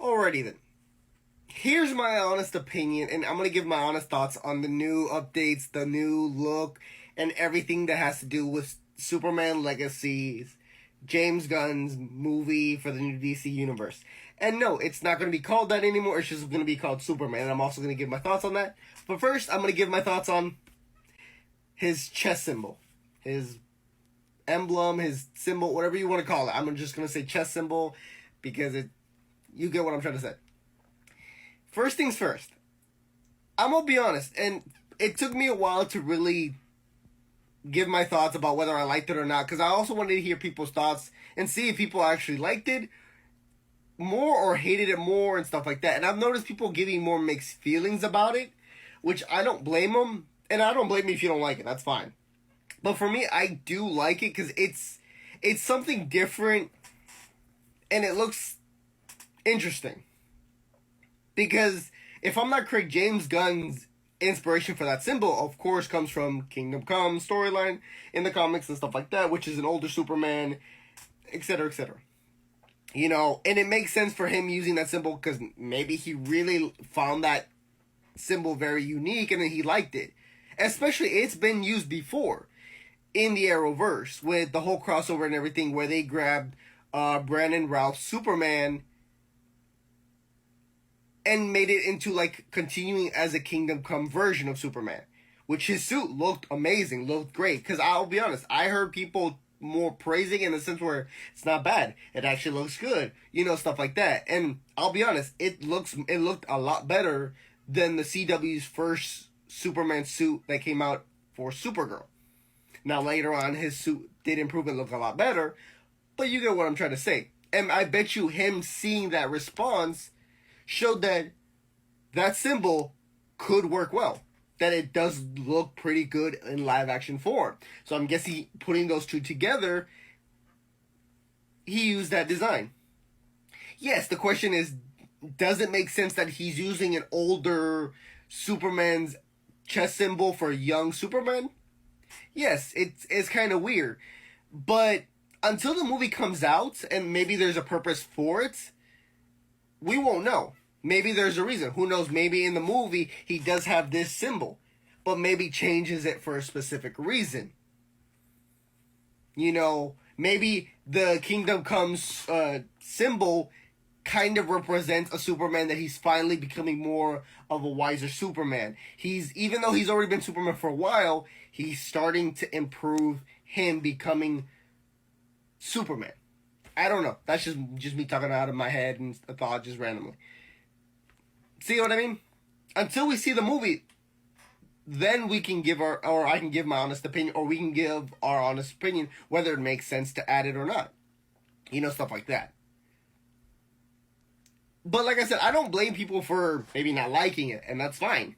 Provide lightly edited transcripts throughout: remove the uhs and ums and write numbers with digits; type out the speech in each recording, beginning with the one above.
Alrighty then. Here's my honest opinion, and I'm gonna give my honest thoughts on the new updates, the new look, and everything that has to do with Superman Legacies, James Gunn's movie for the new DC universe. And no, it's not gonna be called that anymore. It's just gonna be called Superman. And I'm also gonna give my thoughts on that. But first, I'm gonna give my thoughts on his chess symbol, his emblem, his symbol, whatever you want to call it. I'm just gonna say chess symbol because you get what I'm trying to say. First things first, I'm gonna be honest, and it took me a while to really give my thoughts about whether I liked it or not, because I also wanted to hear people's thoughts and see if people actually liked it more or hated it more and stuff like that. And I've noticed people giving more mixed feelings about it, which I don't blame them, and I don't blame you if you don't like it. That's fine. But for me, I do like it because it's something different, and it looks interesting. Because if I'm not correct, James Gunn's inspiration for that symbol, of course, comes from Kingdom Come storyline in the comics and stuff like that, which is an older Superman, etc., etc. You know, and it makes sense for him using that symbol because maybe he really found that symbol very unique and then he liked it. Especially, it's been used before in the Arrowverse with the whole crossover and everything where they grabbed Brandon Routh's Superman and made it into like continuing as a Kingdom Come version of Superman, which his suit looked amazing, looked great. Because I'll be honest, I heard people more praising in the sense where it's not bad, it actually looks good, you know, stuff like that. And I'll be honest, it looked a lot better than the CW's first Superman suit that came out for Supergirl. Now later on, his suit did improve and look a lot better, but you get what I'm trying to say. And I bet you him seeing that response showed that that symbol could work well. That it does look pretty good in live action form. So I'm guessing putting those two together, he used that design. Yes, the question is, does it make sense that he's using an older Superman's chess symbol for young Superman? Yes, it's kind of weird. But until the movie comes out, and maybe there's a purpose for it, we won't know. Maybe there's a reason. Who knows? Maybe in the movie he does have this symbol, but maybe changes it for a specific reason. You know, maybe the Kingdom Comes symbol kind of represents a Superman that he's finally becoming more of a wiser Superman. Even though he's already been Superman for a while, he's starting to improve him becoming Superman. I don't know. That's just me talking out of my head and a thought just randomly. See what I mean? Until we see the movie, then we can give or I can give my honest opinion, or we can give our honest opinion whether it makes sense to add it or not. You know, stuff like that. But like I said, I don't blame people for maybe not liking it, and that's fine.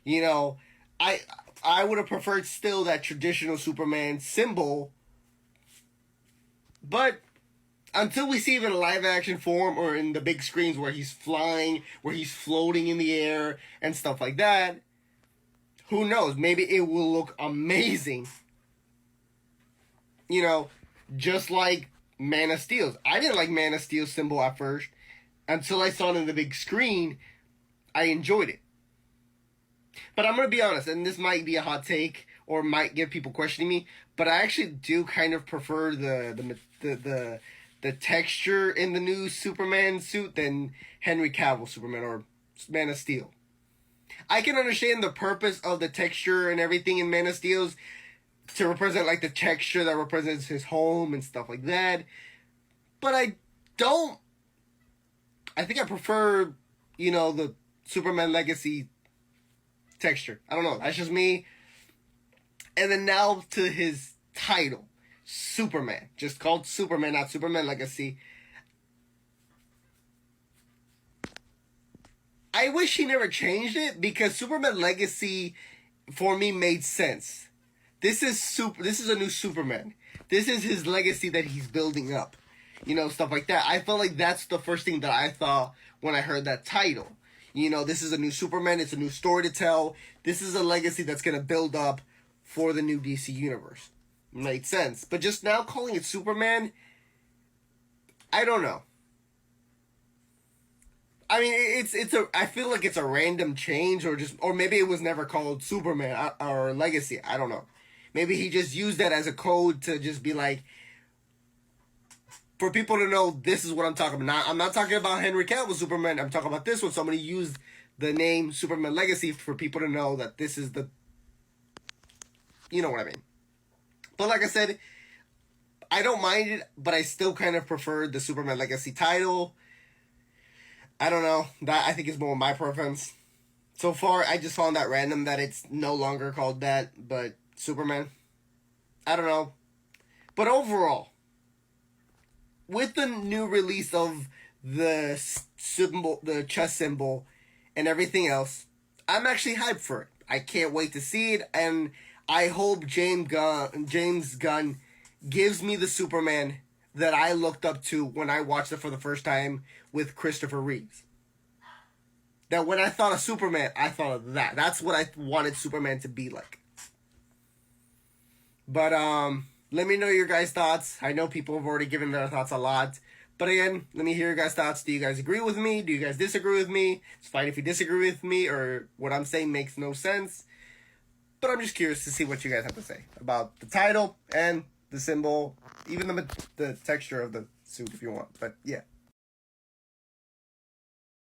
You know, I would have preferred still that traditional Superman symbol, but until we see it in a live action form or in the big screens where he's flying, where he's floating in the air and stuff like that, who knows? Maybe it will look amazing. You know, just like Man of Steel. I didn't like Man of Steel's symbol at first. Until I saw it in the big screen, I enjoyed it. But I'm going to be honest, and this might be a hot take or might get people questioning me, but I actually do kind of prefer the texture in the new Superman suit than Henry Cavill Superman or Man of Steel. I can understand the purpose of the texture and everything in Man of Steel's to represent like the texture that represents his home and stuff like that. But I think I prefer, you know, the Superman Legacy texture. I don't know. That's just me. And then now to his title. Superman. Just called Superman, not Superman Legacy. I wish he never changed it because Superman Legacy for me made sense. This is a new Superman. This is his legacy that he's building up. You know, stuff like that. I felt like that's the first thing that I thought when I heard that title. You know, this is a new Superman. It's a new story to tell. This is a legacy that's going to build up for the new DC universe. Made sense. But just now calling it Superman, I don't know. I mean, it's a. I feel like it's a random change, or maybe it was never called Superman or Legacy. I don't know. Maybe he just used that as a code to just be like, for people to know this is what I'm talking about. I'm not talking about Henry Cavill Superman. I'm talking about this one. Somebody used the name Superman Legacy for people to know that this is the. You know what I mean. But like I said, I don't mind it, but I still kind of prefer the Superman Legacy title. I don't know. That I think is more my preference. So far, I just found that random that it's no longer called that, but Superman. I don't know. But overall, with the new release of the symbol, the chess symbol, and everything else, I'm actually hyped for it. I can't wait to see it, and I hope James Gunn gives me the Superman that I looked up to when I watched it for the first time with Christopher Reeves. That when I thought of Superman, I thought of that. That's what I wanted Superman to be like. But let me know your guys' thoughts. I know people have already given their thoughts a lot. But again, let me hear your guys' thoughts. Do you guys agree with me? Do you guys disagree with me? It's fine if you disagree with me or what I'm saying makes no sense. But I'm just curious to see what you guys have to say about the title and the symbol, even the texture of the suit if you want. But yeah.